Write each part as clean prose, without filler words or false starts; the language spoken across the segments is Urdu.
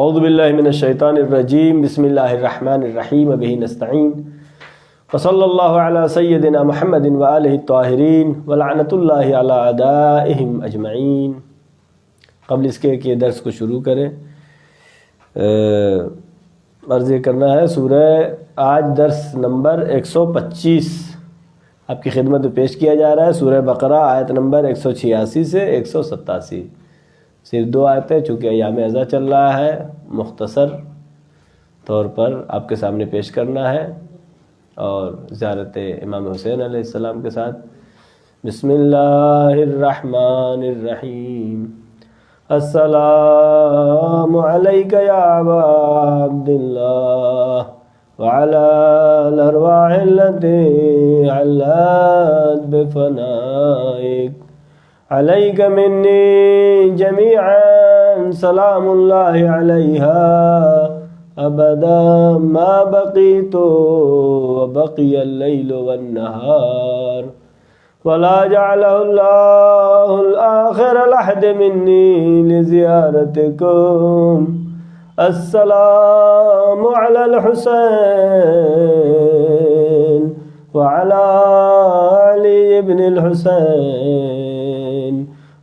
اعوذ باللہ من الشیطان الرجیم بسم اللہ الرحمن الرحیم بہ نستعین وصلی اللہ علی سیدنا محمد وآلہ الطاہرین ولعنۃ اللہ علی اعدائہم اجمعین۔ قبل اس کے کہ درس کو شروع کریں عرض یہ کرنا ہے، سورہ آج درس نمبر 125 آپ کی خدمت میں پیش کیا جا رہا ہے، سورہ بقرہ آیت نمبر 186 سے 187، صرف 2 آیتیں، چونکہ ایام ازا چل رہا ہے، مختصر طور پر آپ کے سامنے پیش کرنا ہے اور زیارت امام حسین علیہ السلام کے ساتھ۔ بسم اللہ الرحمن الرحیم، السلام علیک یا ابا عبداللہ وعلی الارواح التي علت بفنائک علیک منی جمیعا سلام اللہ علیہا ابدا ما بقیت وبقی اللیل والنہار ولا جعلہ اللہ الآخر لحد منی لزیارتکم السلام علی الحسین وعلی علی ابن الحسین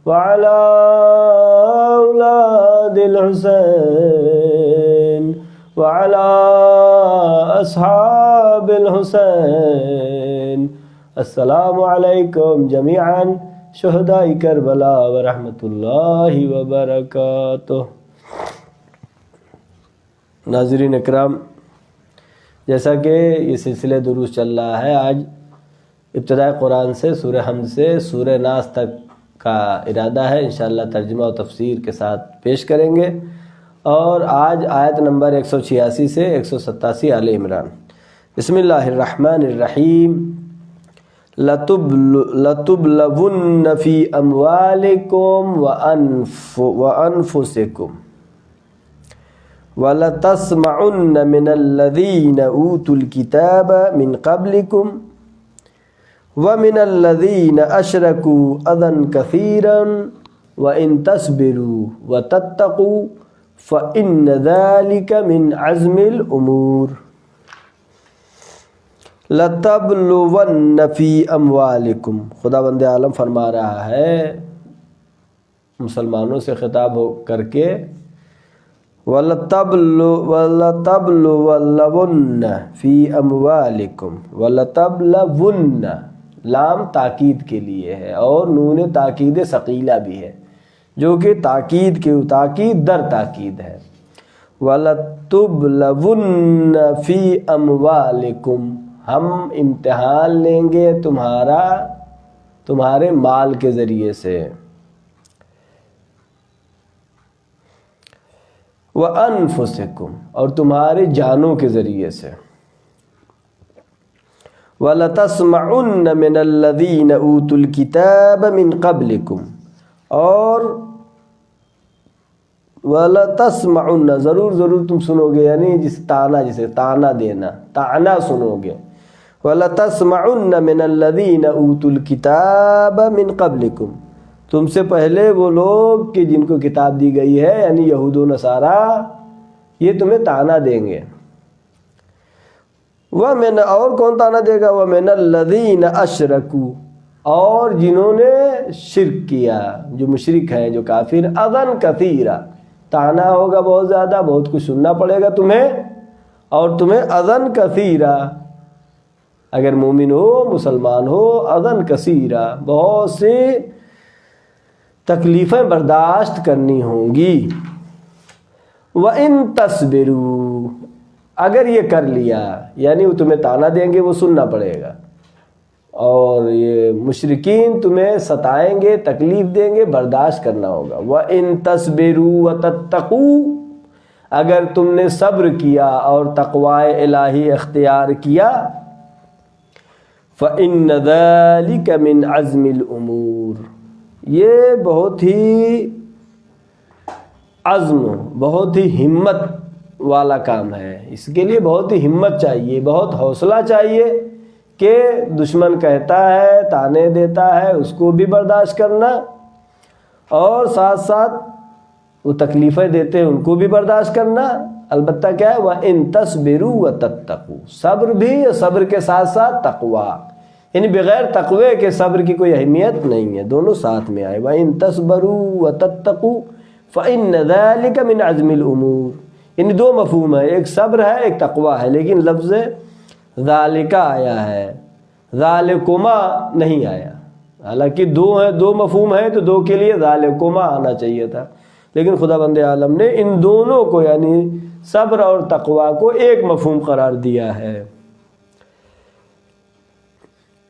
وعلی اولاد الحسین وعلی اصحاب الحسین السلام علیکم جمیعا شہداء کربلا ورحمۃ اللہ وبرکاتہ۔ ناظرین اکرام، جیسا کہ یہ سلسلہ دروس چل رہا ہے، آج ابتداء قرآن سے سورہ حمد سے سورہ ناس تک کا ارادہ ہے، انشاءاللہ ترجمہ و تفسیر کے ساتھ پیش کریں گے، اور آج آیت نمبر 186 سے 187 آل عمران۔ بسم اللہ الرحمن الرحیم، لَتُبْلَوُنَّ فِي أَمْوَالِكُمْ وَأَنفُسِكُمْ وَلَتَسْمَعُنَّ مِنَ الَّذِينَ أُوتُوا الْكِتَابَ مِنْ قَبْلِكُمْ وَمِنَ الَّذِينَ أَشْرَكُوا أَذًى كَثِيرًا وَإِن تَصْبِرُوا وَتَتَّقُوا فَإِنَّ ذَلِكَ مِنْ عَزْمِ الْأُمُورِ۔ لَتَبْلُوَنَّ فِي أَمْوَالِكُمْ، خدا بند عالم فرما رہا ہے مسلمانوں سے خطاب ہو کر کے، وَلَتَبْلُوَنَّ فِي أَمْوَالِكُمْ، وَلَتَبْلُوَنَّ لام تاکید کے لیے ہے اور نون تاکید ثقیلہ بھی ہے، جو کہ تاکید در تاکید ہے۔ وَلَتُبْلَوُنَّ فِي أَمْوَالِكُمْ، ہم امتحان لیں گے تمہارے مال کے ذریعے سے، وَأَنفُسِكُمْ، اور تمہارے جانوں کے ذریعے سے، وَلَتَسْمَعُنَّ مِنَ الَّذِينَ أُوتُوا الْكِتَابَ مِنْ قَبْلِكُمْ، اور وَلَتَسْمَعُنَّ ضرور تم سنو گے، یعنی جسے تانا دینا، تانا سنو گے۔ وَلَتَسْمَعُنَّ مِنَ الَّذِينَ أُوتُوا الْكِتَابَ مِنْ قَبْلِكُمْ، تم سے پہلے وہ لوگ کہ جن کو کتاب دی گئی ہے، یعنی یہود و نصارہ، یہ تمہیں تانا دیں گے۔ اور کون تانا دے گا؟ وَمِنَ الَّذِينَ أَشْرَكُوا، اور جنہوں نے شرک کیا، جو مشرک ہیں، جو کافر، اذًا کثیرا، تانا ہوگا بہت زیادہ، بہت کچھ سننا پڑے گا تمہیں، اور تمہیں اذًا کثیرا، اگر مومن ہو، مسلمان ہو، اذًا کثیرا، بہت سی تکلیفیں برداشت کرنی ہوں گی۔ وَإِن تَصْبِرُوا، اگر یہ کر لیا، یعنی وہ تمہیں تانا دیں گے، وہ سننا پڑے گا، اور یہ مشرکین تمہیں ستائیں گے، تکلیف دیں گے، برداشت کرنا ہوگا۔ وَإِن تَصْبِرُوا وَتَتَّقُوا، اگر تم نے صبر کیا اور تقوی الہی اختیار کیا، فَإِنَّ ذَلِكَ مِنْ عَزْمِ الْأُمُورِ، یہ بہت ہی عزم، بہت ہی ہمت والا کام ہے، اس کے لیے بہت ہی ہمت چاہیے، بہت حوصلہ چاہیے کہ دشمن کہتا ہے، تانے دیتا ہے، اس کو بھی برداشت کرنا، اور ساتھ ساتھ وہ تکلیفیں دیتے ہیں ان کو بھی برداشت کرنا، البتہ کیا ہے وَإِن تَصْبِرُوا وَتَتَّقُوا، صبر بھی اور صبر کے ساتھ ساتھ تقوی، یعنی بغیر تقوی کے صبر کی کوئی اہمیت نہیں ہے، دونوں ساتھ میں آئے۔ وَإِن تَصْبَرُوا وَتَتَّقُوا فَإِنَّ ذَلِكَ مِنْ عَزْمِ الْأُمُورِ، یعنی دو مفہوم ہے، ایک صبر ہے ایک تقوی ہے، لیکن لفظ ذالکہ آیا ہے، ذالکما نہیں آیا، حالانکہ دو ہیں، دو مفہوم ہیں تو دو کے لیے ذالکما آنا چاہیے تھا، لیکن خدا بند عالم نے ان دونوں کو یعنی صبر اور تقوی کو ایک مفہوم قرار دیا ہے،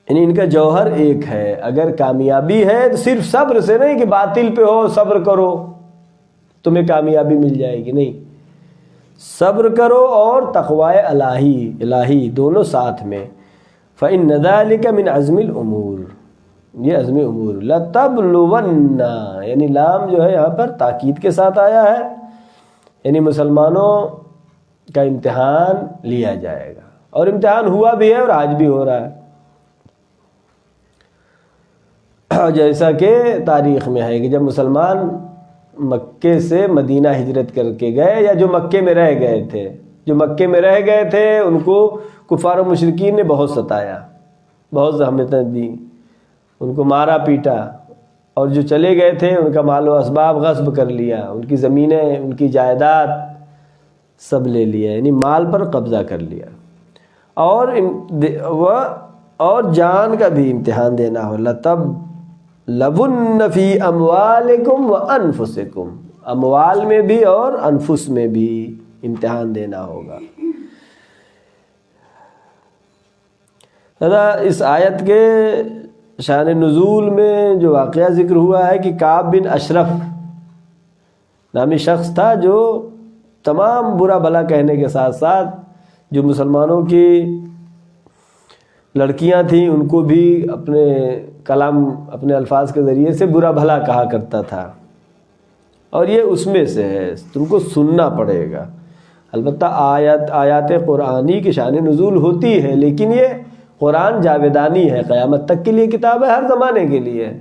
یعنی ان کا جوہر ایک ہے۔ اگر کامیابی ہے تو صرف صبر سے نہیں کہ باطل پہ ہو صبر کرو تمہیں کامیابی مل جائے گی، نہیں، صبر کرو اور تقوی الہی دونوں ساتھ میں۔ فَإِنَّ ذَلِكَ مِنْ عَزْمِ الْأُمُورِ، یہ عزم امور۔ لَتَبْلُوَنَّ، یعنی لام جو ہے یہاں پر تاکید کے ساتھ آیا ہے، یعنی مسلمانوں کا امتحان لیا جائے گا، اور امتحان ہوا بھی ہے اور آج بھی ہو رہا ہے، جیسا کہ تاریخ میں ہے کہ جب مسلمان مکے سے مدینہ ہجرت کر کے گئے، یا جو مکے میں رہ گئے تھے ان کو کفار و مشرکین نے بہت ستایا، بہت زحمتیں دی، ان کو مارا پیٹا، اور جو چلے گئے تھے ان کا مال و اسباب غصب کر لیا، ان کی زمینیں ان کی جائیداد سب لے لیا، یعنی مال پر قبضہ کر لیا، اور جان کا بھی امتحان دینا ہو۔ لَتَبْلُوَنَّ فِي أَمْوَالِكُمْ وَأَنفُسِكُمْ، اموال میں بھی اور انفس میں بھی امتحان دینا ہوگا۔ اس آیت کے شان نزول میں جو واقعہ ذکر ہوا ہے کہ کعب بن اشرف نامی شخص تھا جو تمام برا بھلا کہنے کے ساتھ ساتھ جو مسلمانوں کی لڑکیاں تھیں ان کو بھی اپنے کلام اپنے الفاظ کے ذریعے سے برا بھلا کہا کرتا تھا، اور یہ اس میں سے ہے، تم کو سننا پڑے گا۔ البتہ آیات قرآنی کی شان نزول ہوتی ہے، لیکن یہ قرآن جاویدانی ہے، قیامت تک کے لیے کتاب ہے، ہر زمانے کے لیے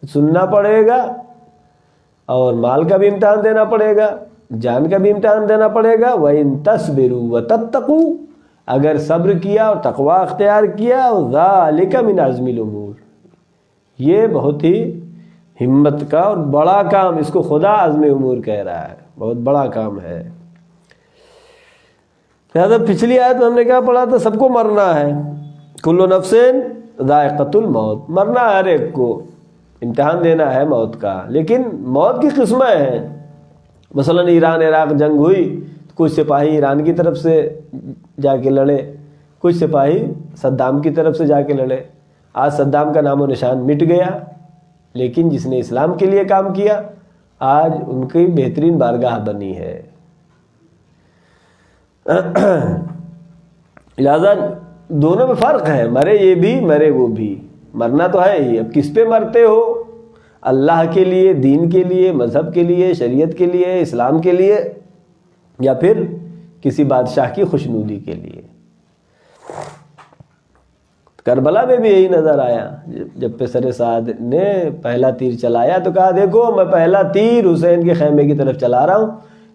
سننا پڑے گا، اور مال کا بھی امتحان دینا پڑے گا، جان کا بھی امتحان دینا پڑے گا۔ وَإِن تَصْبِرُوا وَتَتَّقُوا، اگر صبر کیا اور تقوی اختیار کیا، ذَلِكَ مِنْ عَزْمِ الْأُمُورِ، یہ بہت ہی ہمت کا اور بڑا کام، اس کو خدا عزم امور کہہ رہا ہے، بہت بڑا کام ہے۔ لہٰذا پچھلی آیت میں ہم نے کیا پڑھا تھا، سب کو مرنا ہے، کل نفس ذائقۃ الموت، مرنا ہے ہر ایک کو، امتحان دینا ہے موت کا، لیکن موت کی قسمیں ہیں۔ مثلا ایران عراق جنگ ہوئی، کچھ سپاہی ایران کی طرف سے جا کے لڑے، کچھ سپاہی صدام کی طرف سے جا کے لڑے۔ آج صدام کا نام و نشان مٹ گیا، لیکن جس نے اسلام کے لیے کام کیا آج ان کی بہترین بارگاہ بنی ہے۔ لہذا دونوں میں فرق ہے، مرے یہ بھی مرے وہ بھی، مرنا تو ہے ہی، اب کس پہ مرتے ہو، اللہ کے لیے، دین کے لیے، مذہب کے لیے، شریعت کے لیے، اسلام کے لیے، یا پھر کسی بادشاہ کی خوشنودی کے لیے۔ کربلا میں بھی یہی نظر آیا، جب پسر سعد نے پہلا تیر چلایا تو کہا دیکھو میں پہلا تیر حسین کے خیمے کی طرف چلا رہا ہوں،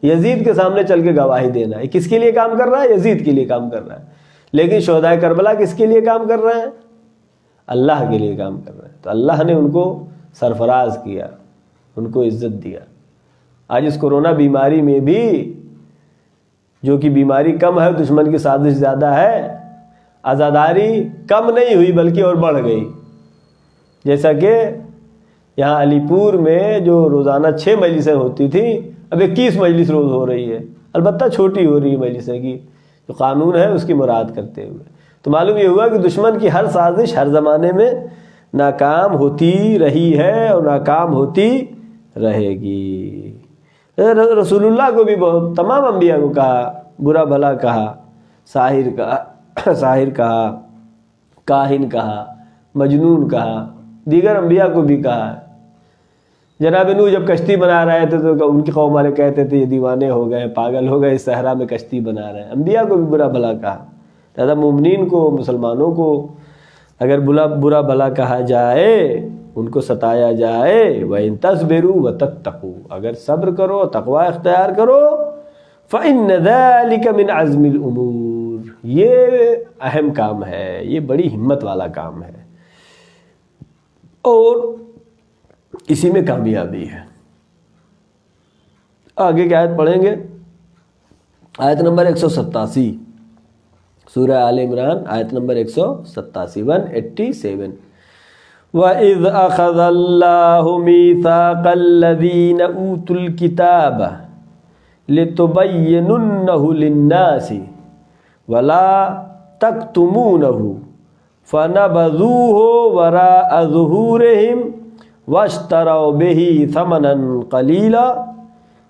یزید کے سامنے چل کے گواہی دینا ہے۔ کس کے لیے کام کر رہا ہے؟ یزید کے لیے کام کر رہا ہے، لیکن شہدائے کربلا کس کے لیے کام کر رہے ہیں؟ اللہ کے لیے کام کر رہے ہیں، تو اللہ نے ان کو سرفراز کیا، ان کو عزت دیا۔ آج اس کورونا بیماری میں بھی جو کہ بیماری کم ہے، دشمن کی سازش زیادہ ہے، عزاداری کم نہیں ہوئی بلکہ اور بڑھ گئی۔ جیسا کہ یہاں علی پور میں جو روزانہ 6 مجلسیں ہوتی تھیں، اب 21 مجلس روز ہو رہی ہے، البتہ چھوٹی ہو رہی ہے مجلسیں کی، جو قانون ہے اس کی مراد کرتے ہوئے۔ تو معلوم یہ ہوا کہ دشمن کی ہر سازش ہر زمانے میں ناکام ہوتی رہی ہے اور ناکام ہوتی رہے گی۔ رسول اللہ کو بھی بہت، تمام انبیاء کو کہا، برا بھلا کہا، ساحر کہا، کاہن کہا، مجنون کہا، دیگر انبیاء کو بھی کہا۔ جناب نوح جب کشتی بنا رہے تھے تو ان کی قوم والے کہتے تھے یہ دیوانے ہو گئے، پاگل ہو گئے، اس صحرا میں کشتی بنا رہے ہیں۔ انبیاء کو بھی برا بھلا کہا۔ لہذا مومنین کو، مسلمانوں کو اگر برا بھلا کہا جائے ان کو ستایا جائے، وَإِن تَصْبِرُوا وَتَتَّقُوا، اگر صبر کرو تقوی اختیار کرو، فَإِنَّ ذَلِكَ مِنْ عَزْمِ الْأُمُورِ، یہ اہم کام ہے، یہ بڑی ہمت والا کام ہے اور اسی میں کامیابی ہے۔ آگے کی آیت پڑھیں گے، آیت نمبر 187، سورہ آل عمران، آیت نمبر 187، 187۔ وَإِذْ أَخَذَ اللَّهُ مِيثَاقَ الَّذِينَ أُوتُوا الْكِتَابَ لِتُبَيِّنُنَّهُ لِلنَّاسِ وَلَا تَكْتُمُونَهُ فَنَبَذُوهُ وَرَاءَ ظُهُورِهِمْ وَاشْتَرَوْا بِهِ ثَمَنًا قَلِيلًا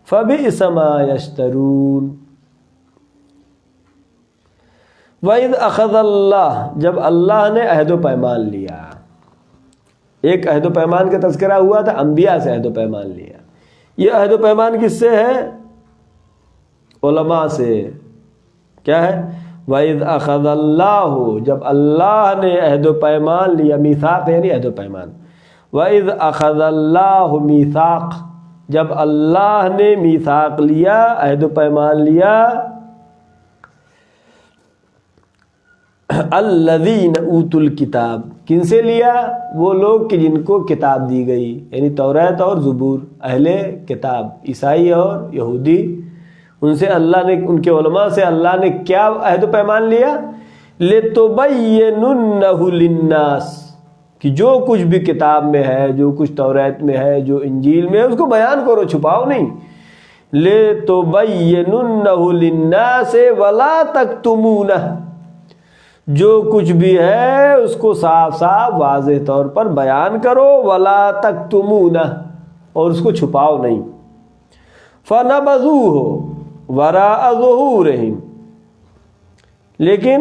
فَبِئْسَ مَا يَشْتَرُونَ۔ وَإِذْ أَخَذَ اللَّهُ، جب اللہ نے عہد و پیمان لیا، ایک عہد و پیمان کا تذکرہ ہوا تھا، انبیاء سے عہد و پیمان لیا، یہ عہد و پیمان کس سے ہے؟ علماء سے۔ کیا ہے؟ وَإِذْ أَخَذَ اللَّهُ، جب اللہ نے عہد و پیمان لیا، میثاق یعنی عہد و پیمان، وَإِذْ أَخَذَ اللَّهُ میثاق، جب اللہ نے میثاق لیا، عہد و پیمان لیا، الذین اوتوا الکتاب، کن سے لیا؟ وہ لوگ کہ جن کو کتاب دی گئی، یعنی توریت اور زبور، اہل کتاب عیسائی اور یہودی، ان سے اللہ نے، ان کے علماء سے اللہ نے کیا عہد و پیمان لیا؟ لِتُبَيِّنُنَّهُ لِلنَّاسِ، کہ جو کچھ بھی کتاب میں ہے، جو کچھ توریت میں ہے، جو انجیل میں ہے، اس کو بیان کرو، چھپاؤ نہیں۔ لِتُبَيِّنُنَّهُ لِلنَّاسِ وَلَا تَكْتُمُونَهُ، جو کچھ بھی ہے اس کو صاف صاف واضح طور پر بیان کرو، وَلَا تَكْتُمُونَهُ، اور اس کو چھپاؤ نہیں۔ فَنَبَذُوهُ وَرَاءَ ظُهُورِهِمْ، لیکن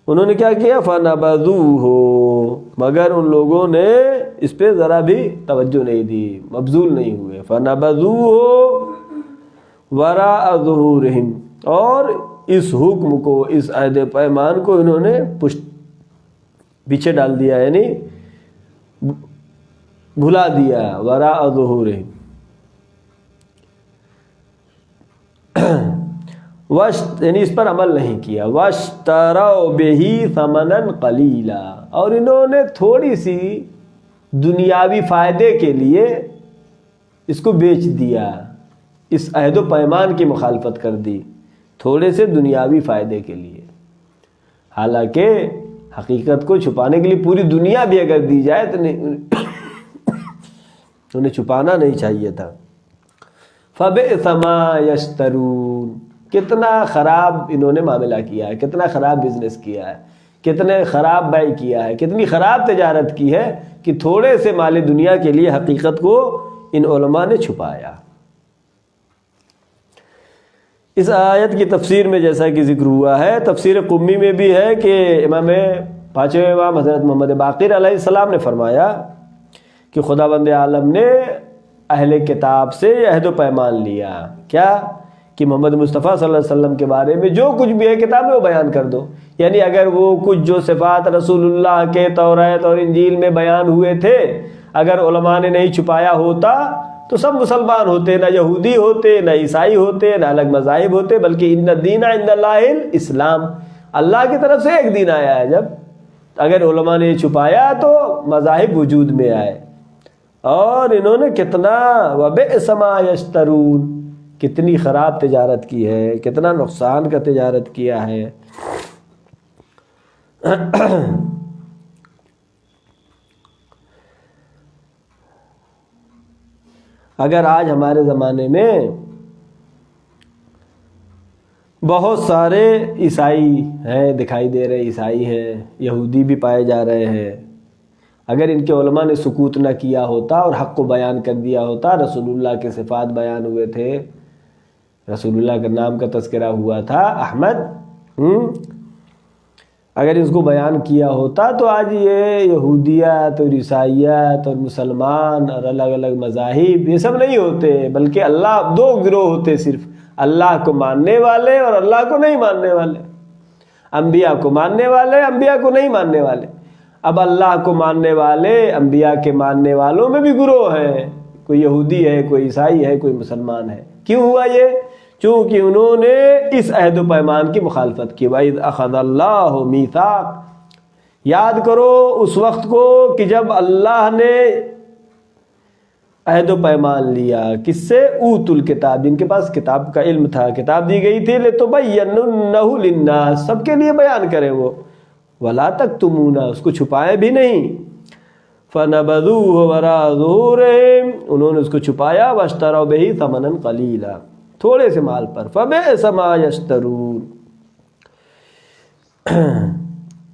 انہوں نے کیا کیا؟ فَنَبَذُوهُ، مگر ان لوگوں نے اس پہ ذرا بھی توجہ نہیں دی، مبذول نہیں ہوئے۔ فَنَبَذُوهُ وَرَاءَ ظُهُورِهِمْ، اور اس حکم کو، اس عہد پیمان کو انہوں نے پیچھے ڈال دیا، یعنی بھلا دیا۔ وراء ظہورہم، یعنی اس پر عمل نہیں کیا۔ واشتروا بہ ثمنا قلیلا، اور انہوں نے تھوڑی سی دنیاوی فائدے کے لیے اس کو بیچ دیا، اس عہد و پیمان کی مخالفت کر دی، تھوڑے سے دنیاوی فائدے کے لیے، حالانکہ حقیقت کو چھپانے کے لیے پوری دنیا بھی اگر دی جائے تو انہیں چھپانا نہیں چاہیے تھا۔ فَبِئْسَ مَا يَشْتَرُونَ، کتنا خراب انہوں نے معاملہ کیا ہے، کتنا خراب بزنس کیا ہے، کتنے خراب بیع کیا ہے، کتنی خراب تجارت کی ہے کہ تھوڑے سے مال دنیا کے لیے حقیقت کو ان علماء نے چھپایا۔ اس آیت کی تفسیر میں جیسا کہ ذکر ہوا ہے، تفسیر قمی میں بھی ہے کہ پانچویں امام حضرت محمد باقر علیہ السلام نے فرمایا کہ خداوند عالم نے اہل کتاب سے عہد و پیمان لیا، کیا؟ کہ محمد مصطفیٰ صلی اللہ علیہ وسلم کے بارے میں جو کچھ بھی ہے کتاب میں وہ بیان کر دو، یعنی اگر وہ کچھ جو صفات رسول اللہ کے توریت اور انجیل میں بیان ہوئے تھے اگر علماء نے نہیں چھپایا ہوتا تو سب مسلمان ہوتے، نہ یہودی ہوتے، نہ عیسائی ہوتے، نہ الگ مذاہب ہوتے، بلکہ ان الدین عند اللہ الاسلام، اللہ کی طرف سے ایک دین آیا ہے۔ جب اگر علماء نے چھپایا تو مذاہب وجود میں آئے، اور انہوں نے کتنا وَبِئْسَ مَا يَشْتَرُونَ، کتنی خراب تجارت کی ہے، کتنا نقصان کا تجارت کیا ہے۔ اگر آج ہمارے زمانے میں بہت سارے عیسائی ہیں، دکھائی دے رہے عیسائی ہیں، یہودی بھی پائے جا رہے ہیں، اگر ان کے علماء نے سکوت نہ کیا ہوتا اور حق کو بیان کر دیا ہوتا، رسول اللہ کے صفات بیان ہوئے تھے، رسول اللہ کے نام کا تذکرہ ہوا تھا احمد، اگر اس کو بیان کیا ہوتا تو آج یہ یہودیت اور عیسائیت اور مسلمان اور الگ الگ مذاہب یہ سب نہیں ہوتے، بلکہ اللہ دو گروہ ہوتے، صرف اللہ کو ماننے والے اور اللہ کو نہیں ماننے والے، انبیاء کو ماننے والے، انبیاء کو نہیں ماننے والے۔ اب اللہ کو ماننے والے انبیاء کے ماننے والوں میں بھی گروہ ہیں، کوئی یہودی ہے، کوئی عیسائی ہے، کوئی مسلمان ہے۔ کیوں ہوا یہ؟ چونکہ انہوں نے اس عہد و پیمان کی مخالفت کی۔ وَإِذْ أَخَذَ اللَّهُ مِيثَاقَ، یاد کرو اس وقت کو کہ جب اللہ نے عہد و پیمان لیا، کس سے؟ اوت الکتاب، جن کے پاس کتاب کا علم تھا، کتاب دی گئی تھی، لِتُبَيِّنُنَّهُ لِلنَّاسِ، سب کے لیے بیان کریں وہ، وَلَا تَكْتُمُونَ، اس کو چھپائے بھی نہیں۔ فَنَبَذُوهُ وَرَاءَ ظُهُورِهِمْ، انہوں نے اس کو چھپایا، وَاشْتَرَوْا بِهِ ثَمَنًا قَلِيلًا، تھوڑے سے مال پر، فَبِئْسَ مَا يَشْتَرُونَ۔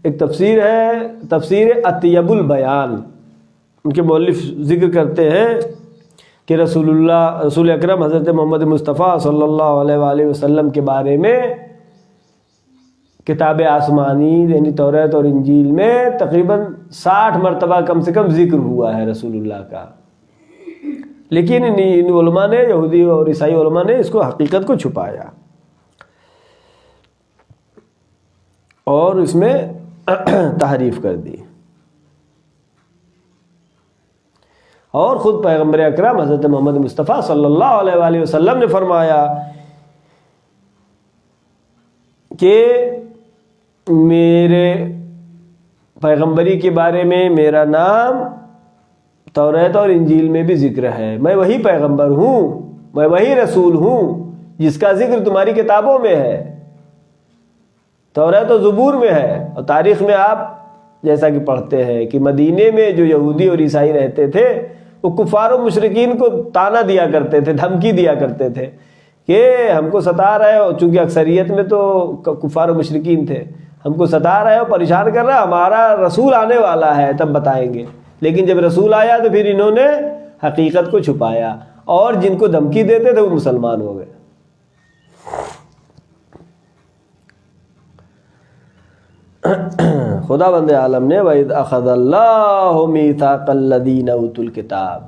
ایک تفسیر ہے، تفسیر اطیب البیان، ان کے مؤلف ذکر کرتے ہیں کہ رسول اکرم حضرت محمد مصطفیٰ صلی اللہ علیہ وآلہ وسلم کے بارے میں کتاب آسمانی یعنی توریت اور انجیل میں تقریباً 60 مرتبہ کم سے کم ذکر ہوا ہے رسول اللہ کا، لیکن ان علماء نے، یہودی اور عیسائی علماء نے اس کو حقیقت کو چھپایا اور اس میں تحریف کر دی۔ اور خود پیغمبر اکرم حضرت محمد مصطفیٰ صلی اللہ علیہ وآلہ وسلم نے فرمایا کہ میرے پیغمبری کے بارے میں میرا نام توریت اور انجیل میں بھی ذکر ہے، میں وہی پیغمبر ہوں، میں وہی رسول ہوں جس کا ذکر تمہاری کتابوں میں ہے، توریت و زبور میں ہے۔ اور تاریخ میں آپ جیسا کہ پڑھتے ہیں کہ مدینے میں جو یہودی اور عیسائی رہتے تھے وہ کفار و مشرکین کو تانا دیا کرتے تھے، دھمکی دیا کرتے تھے کہ ہم کو ستا رہے ہو، چونکہ اکثریت میں تو کفار و مشرکین تھے، ہم کو ستا رہے ہو، پریشان کر رہا ہے، ہمارا رسول آنے والا ہے تب بتائیں گے۔ لیکن جب رسول آیا تو پھر انہوں نے حقیقت کو چھپایا اور جن کو دھمکی دیتے تھے وہ مسلمان ہو گئے۔ خدا بند عالم نے وَإِذْ أَخَذَ اللَّهُ مِيثَاقَ الَّذِينَ أُوتُوا الْكِتَابَ،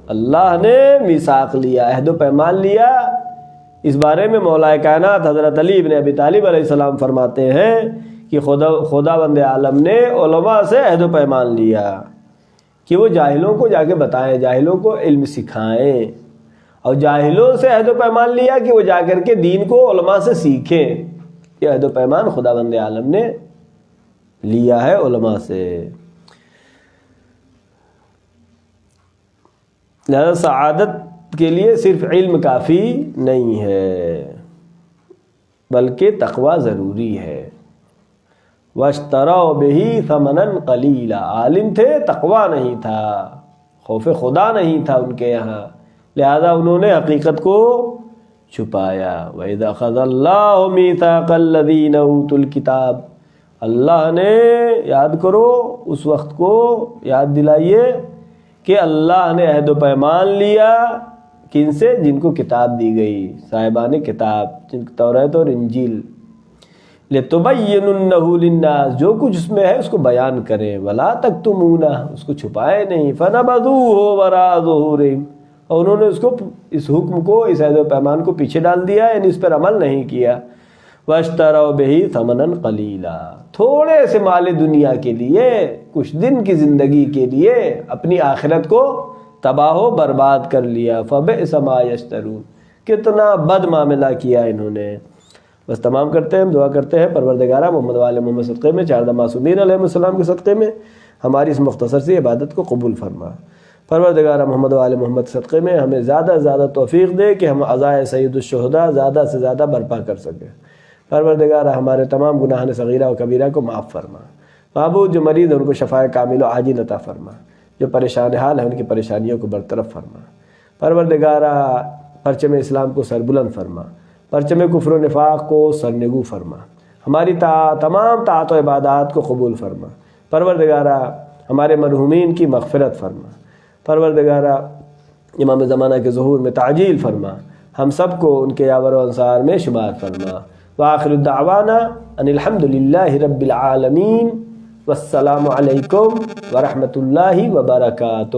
اللہ نے میثاق لیا، عہد و پیمان لیا۔ اس بارے میں مولا کائنات حضرت علی بن ابی طالب علیہ السلام فرماتے ہیں کہ خدا بند عالم نے علماء سے عہد و پیمان لیا کہ وہ جاہلوں کو جا کے بتائیں، جاہلوں کو علم سکھائیں، اور جاہلوں سے عہد و پیمان لیا کہ وہ جا کر کے دین کو علماء سے سیکھیں۔ یہ عہد و پیمان خدا بند عالم نے لیا ہے علماء سے۔ لہذا سعادت کے لیے صرف علم کافی نہیں ہے بلکہ تقوی ضروری ہے۔ وَاشْتَرَوْا بِهِ ثَمَنًا قَلِيلًا، عالم تھے، تقوی نہیں تھا، خوف خدا نہیں تھا ان کے یہاں، لہذا انہوں نے حقیقت کو چھپایا۔ وَإِذْ أَخَذَ اللَّهُ مِيثَاقَ الَّذِينَ أُوتُوا الْكِتَابَ، اللہ نے، یاد کرو اس وقت کو، یاد دلائیے کہ اللہ نے عہد و پیمان لیا کن سے؟ جن کو کتاب دی گئی، صاحبان کتاب، جن کو توریت اور انجیل، لِتُبَيِّنُنَّهُ لِلنَّاسِ، جو کچھ اس میں ہے اس کو بیان کریں، وَلَا تَكْتُمُونَهُ، اس کو چھپائے نہیں، فَنَبَذُوهُ وَرَاءَ ظُهُورِهِمْ، اور انہوں نے اس کو، اس حکم کو، اس عہد و پیمان کو پیچھے ڈال دیا، یعنی اس پر عمل نہیں کیا۔ وَاشْتَرَوْا بِهِ ثَمَنًا قَلِيلًا، تھوڑے سے مال دنیا کے لیے، کچھ دن کی زندگی کے لیے اپنی آخرت کو تباہ و برباد کر لیا۔ فَبِئْسَ مَا يَشْتَرُونَ، کتنا بد معاملہ کیا انہوں نے۔ بس تمام کرتے ہیں، ہم دعا کرتے ہیں پروردگارہ محمد وآل محمد صدقے میں، چاردہ معصومین علیہ السلام کے صدقے میں ہماری اس مختصر سی عبادت کو قبول فرما۔ پروردگارہ محمد وآل محمد صدقے میں ہمیں زیادہ سے زیادہ توفیق دے کہ ہم عزائے سید الشہداء زیادہ سے زیادہ برپا کر سکیں۔ پروردگارہ ہمارے تمام گناہان صغیرہ و کبیرہ کو معاف فرما۔ معبود جو مریض ہیں ان کو شفاء کامل و عاجل عطا فرما، جو پریشان حال ہیں ان کی پریشانیوں کو برطرف فرما۔ پروردگارہ پرچم اسلام کو سربلند فرما، پرچم کفر و نفاق کو سرنگو فرما، ہماری تمام طاعت و عبادات کو قبول فرما۔ پروردگارہ ہمارے مرحومین کی مغفرت فرما۔ پروردگارہ امام زمانہ کے ظہور میں تعجیل فرما، ہم سب کو ان کے یاور و انصار میں شمار فرما۔ وآخر الدعوانا ان الحمد للہ رب العالمین، والسلام علیکم ورحمۃ اللہ وبرکاتہ۔